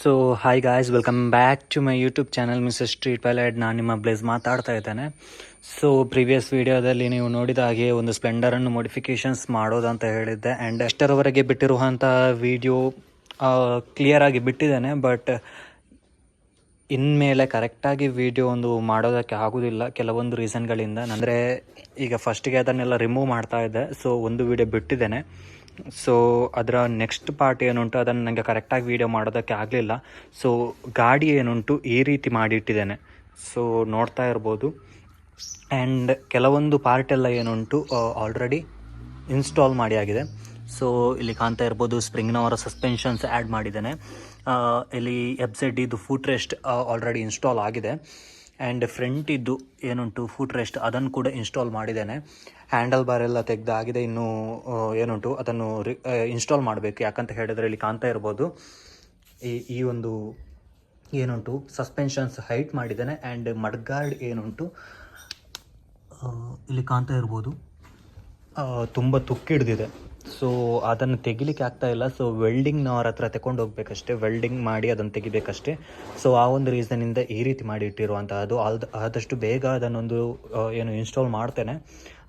So hi guys, welcome back to my YouTube channel Mister Street Pilot. ನಾನು ನಿಮ್ಮ bless ಮಾತಾಡ್ತಾ ಇದ್ದೇನೆ. So previous ವಿಡಿಯೋದಲ್ಲಿ ನೀವು ನೋಡಿದ ಹಾಗೆ ಒಂದು ಸ್ಪ್ಲೆಂಡರನ್ನು ಮಾಡಿಫಿಕೇಷನ್ಸ್ ಮಾಡೋದಂತ ಹೇಳಿದ್ದೆ. ಆ್ಯಂಡ್ ಎಷ್ಟರವರೆಗೆ ಬಿಟ್ಟಿರುವಂಥ ವಿಡಿಯೋ ಕ್ಲಿಯರ್ ಆಗಿ ಬಿಟ್ಟಿದ್ದೇನೆ. ಬಟ್ ಇನ್ಮೇಲೆ ಕರೆಕ್ಟಾಗಿ ವಿಡಿಯೋ ಒಂದು ಮಾಡೋದಕ್ಕೆ ಆಗೋದಿಲ್ಲ ಕೆಲವೊಂದು ರೀಸನ್ಗಳಿಂದ. ಅಂದರೆ ಈಗ ಫಸ್ಟಿಗೆ ಅದನ್ನೆಲ್ಲ ರಿಮೂವ್ ಮಾಡ್ತಾ ಇದ್ದೆ. ಸೊ ಒಂದು ವಿಡಿಯೋ ಬಿಟ್ಟಿದ್ದೇನೆ. ಸೊ ಅದರ ನೆಕ್ಸ್ಟ್ ಪಾರ್ಟ್ ಏನುಂಟು ಅದನ್ನು ನನಗೆ ಕರೆಕ್ಟಾಗಿ ವೀಡಿಯೋ ಮಾಡೋದಕ್ಕೆ ಆಗಲಿಲ್ಲ. ಸೊ ಗಾಡಿ ಏನುಂಟು ಈ ರೀತಿ ಮಾಡಿಟ್ಟಿದ್ದೇನೆ. ಸೊ ನೋಡ್ತಾ ಇರ್ಬೋದು. ಆ್ಯಂಡ್ ಕೆಲವೊಂದು ಪಾರ್ಟೆಲ್ಲ ಏನುಂಟು ಆಲ್ರೆಡಿ ಇನ್ಸ್ಟಾಲ್ ಮಾಡಿ ಆಗಿದೆ. ಸೊ ಇಲ್ಲಿ ಕಾಣ್ತಾ ಇರ್ಬೋದು, ಸ್ಪ್ರಿಂಗ್ನವರ ಸಸ್ಪೆನ್ಷನ್ಸ್ ಆ್ಯಡ್ ಮಾಡಿದ್ದೇನೆ. ಇಲ್ಲಿ FZ ಇದು ಫೂಟ್ ರೆಸ್ಟ್ ಆಲ್ರೆಡಿ ಇನ್ಸ್ಟಾಲ್ ಆಗಿದೆ. ಆ್ಯಂಡ್ ಫ್ರಂಟ್ ಇದ್ದು ಏನುಂಟು ಫೂಟ್ ರೆಸ್ಟ್ ಅದನ್ನು ಕೂಡ ಇನ್ಸ್ಟಾಲ್ ಮಾಡಿದ್ದೇನೆ. ಹ್ಯಾಂಡಲ್ ಬಾರ್ ಎಲ್ಲ ತೆಗೆದಾಗಿದೆ. ಇನ್ನೂ ಏನುಂಟು ಅದನ್ನು ಇನ್ಸ್ಟಾಲ್ ಮಾಡಬೇಕು. ಯಾಕಂತ ಹೇಳಿದರೆ ಇಲ್ಲಿ ಕಾಣ್ತಾ ಇರ್ಬೋದು, ಈ ಒಂದು ಏನುಂಟು ಸಸ್ಪೆನ್ಷನ್ಸ್ ಹೈಟ್ ಮಾಡಿದ್ದೇನೆ. ಆ್ಯಂಡ್ ಮಡ್ಗಾರ್ಡ್ ಏನುಂಟು ಇಲ್ಲಿ ಕಾಣ್ತಾ ಇರ್ಬೋದು, ತುಂಬ ತುಕ್ಕಿಡ್ದಿದೆ. ಸೊ ಅದನ್ನು ತೆಗಿಲಿಕ್ಕೆ ಆಗ್ತಾ ಇಲ್ಲ. ಸೊ ವೆಲ್ಡಿಂಗ್ನವ್ರ ಹತ್ರ ತಗೊಂಡು ಹೋಗ್ಬೇಕಷ್ಟೇ, ವೆಲ್ಡಿಂಗ್ ಮಾಡಿ ಅದನ್ನು ತೆಗಿಬೇಕಷ್ಟೇ. ಸೊ ಆ ಒಂದು ರೀಸನಿಂದ ಈ ರೀತಿ ಮಾಡಿ ಇಟ್ಟಿರುವಂಥದ್ದು. ಆದಷ್ಟು ಬೇಗ ಅದನ್ನೊಂದು ಇನ್ಸ್ಟಾಲ್ ಮಾಡ್ತೇನೆ.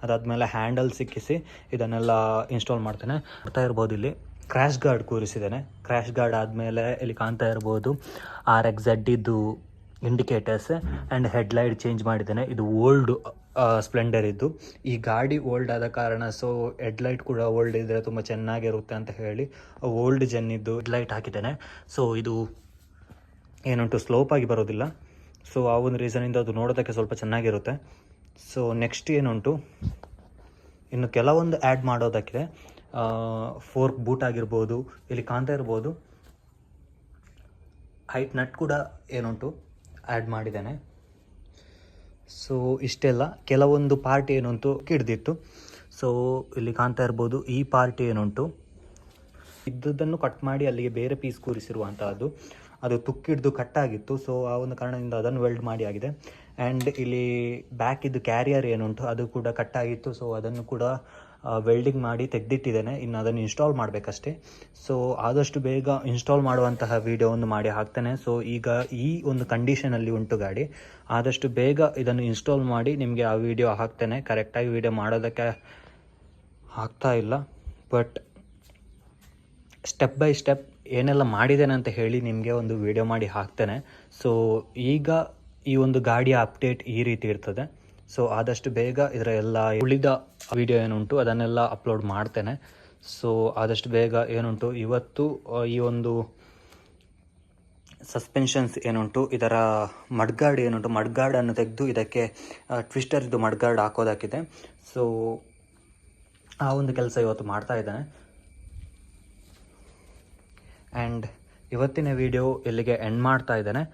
ಅದಾದಮೇಲೆ ಹ್ಯಾಂಡಲ್ ಸಿಕ್ಕಿಸಿ ಇದನ್ನೆಲ್ಲ ಇನ್ಸ್ಟಾಲ್ ಮಾಡ್ತೇನೆ. ಬರ್ತಾ ಇರ್ಬೋದು, ಇಲ್ಲಿ ಕ್ರ್ಯಾಶ್ ಗಾರ್ಡ್ ಕೂರಿಸಿದ್ದೇನೆ. ಕ್ರ್ಯಾಶ್ ಗಾರ್ಡ್ ಆದಮೇಲೆ ಇಲ್ಲಿ ಕಾಣ್ತಾ ಇರ್ಬೋದು RXZ ಇದ್ದು ಇಂಡಿಕೇಟರ್ಸ್ ಆ್ಯಂಡ್ ಹೆಡ್ಲೈಟ್ ಚೇಂಜ್ ಮಾಡಿದ್ದೇನೆ. ಇದು ಓಲ್ಡ್ ಸ್ಪ್ಲೆಂಡರ್ ಇದ್ದು, ಈ ಗಾಡಿ ಓಲ್ಡ್ ಆದ ಕಾರಣ ಸೊ ಹೆಡ್ಲೈಟ್ ಕೂಡ ಓಲ್ಡ್ ಇದ್ದರೆ ತುಂಬ ಚೆನ್ನಾಗಿರುತ್ತೆ ಅಂತ ಹೇಳಿ ಓಲ್ಡ್ ಜೆನ್ನಿದ್ದು ಹೆಡ್ಲೈಟ್ ಹಾಕಿದ್ದೇನೆ. ಸೊ ಇದು ಏನುಂಟು ಸ್ಲೋಪಾಗಿ ಬರೋದಿಲ್ಲ. ಸೊ ಆ ಒಂದು ರೀಸನಿಂದ ಅದು ನೋಡೋದಕ್ಕೆ ಸ್ವಲ್ಪ ಚೆನ್ನಾಗಿರುತ್ತೆ. ಸೊ ನೆಕ್ಸ್ಟ್ ಏನುಂಟು ಇನ್ನು ಕೆಲವೊಂದು ಆ್ಯಡ್ ಮಾಡೋದಕ್ಕೆ ಫೋರ್ಕ್ ಬೂಟ್ ಆಗಿರ್ಬೋದು, ಇಲ್ಲಿ ಕಾಣ್ತಾ ಇರ್ಬೋದು ಹೈಟ್ ನಟ್ ಕೂಡ ಏನುಂಟು ಆ್ಯಡ್ ಮಾಡಿದ್ದೇನೆ. ಸೊ ಇಷ್ಟೆಲ್ಲ ಕೆಲವೊಂದು ಪಾರ್ಟ್ ಏನುಂಟು ಹಿಡ್ದಿತ್ತು. ಸೊ ಇಲ್ಲಿ ಕಾಣ್ತಾ ಇರ್ಬೋದು, ಈ ಪಾರ್ಟ್ ಏನುಂಟು ಇದ್ದದ್ದನ್ನು ಕಟ್ ಮಾಡಿ ಅಲ್ಲಿಗೆ ಬೇರೆ ಪೀಸ್ ಕೂರಿಸಿರುವಂತಹದ್ದು. ಅದು ತುಕ್ಕಿಡ್ದು ಕಟ್ಟಾಗಿತ್ತು. ಸೊ ಆ ಒಂದು ಕಾರಣದಿಂದ ಅದನ್ನು ವೆಲ್ಡ್ ಮಾಡಿ ಆಗಿದೆ. ಆ್ಯಂಡ್ ಇಲ್ಲಿ ಬ್ಯಾಕ್ ಇದ್ದು ಕ್ಯಾರಿಯರ್ ಏನುಂಟು ಅದು ಕೂಡ ಕಟ್ಟಾಗಿತ್ತು. ಸೊ ಅದನ್ನು ಕೂಡ ವೆಲ್ಡಿಂಗ್ ಮಾಡಿ ತೆಗೆದಿಟ್ಟಿದ್ದೇನೆ. ಇನ್ನು ಅದನ್ನು ಇನ್ಸ್ಟಾಲ್ ಮಾಡಬೇಕಷ್ಟೇ. ಸೊ ಆದಷ್ಟು ಬೇಗ ಇನ್ಸ್ಟಾಲ್ ಮಾಡುವಂತಹ ವಿಡಿಯೋವನ್ನು ಮಾಡಿ ಹಾಕ್ತೇನೆ. ಸೊ ಈಗ ಈ ಒಂದು ಕಂಡೀಷನಲ್ಲಿ ಉಂಟು ಗಾಡಿ. ಆದಷ್ಟು ಬೇಗ ಇದನ್ನು ಇನ್ಸ್ಟಾಲ್ ಮಾಡಿ ನಿಮಗೆ ಆ ವಿಡಿಯೋ ಹಾಕ್ತೇನೆ. ಕರೆಕ್ಟಾಗಿ ವಿಡಿಯೋ ಮಾಡೋದಕ್ಕೆ ಆಗ್ತಾ ಇಲ್ಲ, ಬಟ್ ಸ್ಟೆಪ್ ಬೈ ಸ್ಟೆಪ್ ಏನೆಲ್ಲ ಮಾಡಿದ್ದೇನೆ ಅಂತ ಹೇಳಿ ನಿಮಗೆ ಒಂದು ವಿಡಿಯೋ ಮಾಡಿ ಹಾಕ್ತೇನೆ. ಸೊ ಈಗ ಈ ಒಂದು ಗಾಡಿಯ ಅಪ್ಡೇಟ್ ಈ ರೀತಿ ಇರ್ತದೆ. ಸೊ ಆದಷ್ಟು ಬೇಗ ಇದರ ಎಲ್ಲ ಉಳಿದ ವಿಡಿಯೋ ಏನುಂಟು ಅದನ್ನೆಲ್ಲ ಅಪ್ಲೋಡ್ ಮಾಡ್ತೇನೆ. ಸೊ ಆದಷ್ಟು ಬೇಗ ಏನುಂಟು ಇವತ್ತು ಈ ಒಂದು ಸಸ್ಪೆನ್ಷನ್ಸ್ ಏನುಂಟು ಇದರ ಮಡ್ಗಾರ್ಡ್ ಏನುಂಟು ಮಡ್ಗಾರ್ಡನ್ನು ತೆಗೆದು ಇದಕ್ಕೆ ಟ್ವಿಸ್ಟರ್ ಇದು ಮಡ್ಗಾರ್ಡ್ ಹಾಕೋದಾಕಿದೆ. ಸೊ ಆ ಒಂದು ಕೆಲಸ ಇವತ್ತು ಮಾಡ್ತಾ ಇದ್ದೇನೆ. ಆ್ಯಂಡ್ ಇವತ್ತಿನ ವಿಡಿಯೋ ಇಲ್ಲಿಗೆ ಎಂಡ್ ಮಾಡ್ತಾ ಇದ್ದೇನೆ.